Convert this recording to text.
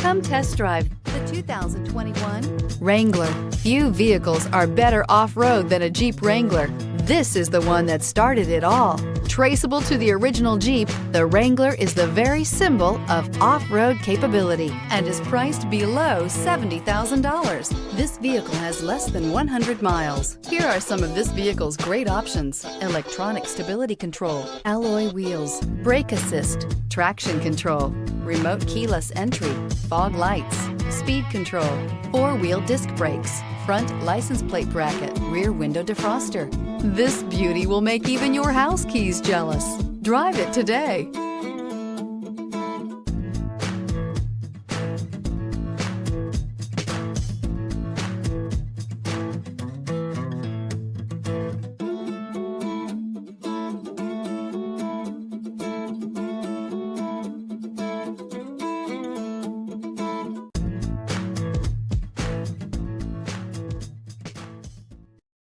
Come test drive the 2021 Wrangler. Few vehicles are better off-road than a Jeep Wrangler. This is the one that started it all. Traceable to the original Jeep, the Wrangler is the very symbol of off-road capability and is priced below $70,000. This vehicle has less than 100 miles. Here are some of this vehicle's great options: electronic stability control, alloy wheels, brake assist, traction control, remote keyless entry, fog lights, speed control, four-wheel disc brakes, front license plate bracket, rear window defroster. This beauty will make even your house keys jealous. Drive it today.